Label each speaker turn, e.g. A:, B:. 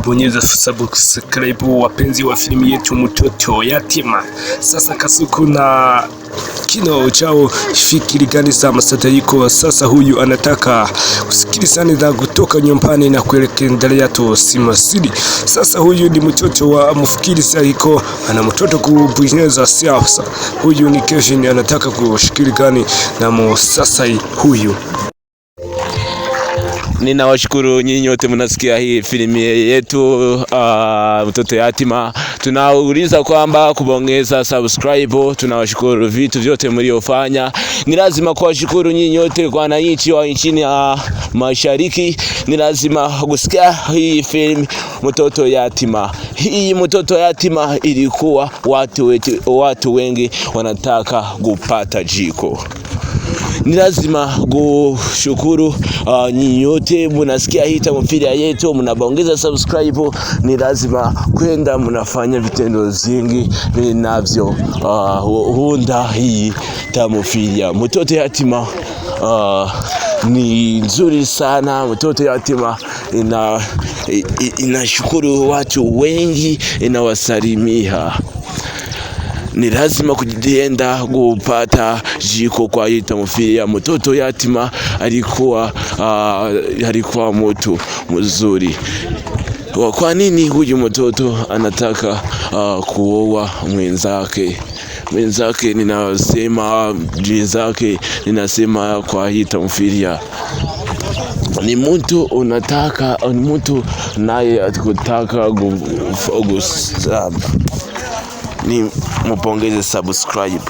A: bonyeza subscribe wapenzi wa filamu yetu Mtoto Yatima. Sasa Kasuku na Kino chao fikiri gani za masadariko. Sasa huyu anataka kusikilizana za kutoka nyumbani na kuelekea to Simasiri. Sasa huyu ni mtoto wa mfikiri sariko, ana mtoto kubonyeza siasa. Huyu ni Kevin anataka kushikiri gani na sasa huyu.
B: Ninawashukuru nyinyi wote mnasikia hii filamu yetu Mtoto Yatima. Tunauliza kwamba kubonyeza subscribe. Tunawashukuru vitu vyote mliofanya. Ni lazima kuwashukuru nyinyi wote kwa wananchi wa nchini Mashariki. Ni lazima kusikia hii filamu Mtoto Yatima. Hii Mtoto Yatima ilikuwa watu wengi wanataka kupata jiko. Ni lazima kushukuru nyinyi wote mnasikia hii tamthilia yetu, mnabonyeza subscribe. Ni lazima kwenda mnafanya vitendo vingi vinavyo huunda hii tamthilia Mtoto Yatima. Ni nzuri sana. Mtoto Yatima inashukuru watu wengi, inawasalimia. Ni lazima kujienda kupata jiko kwa hii tamthilia Mtoto Yatima. Alikuwa mtu mzuri. Kwa nini huyu mtoto anataka kuoa mwenzake? Ninasema kwa hii tamthilia ni mtu naye atakutaka ni mpongeze subscribe.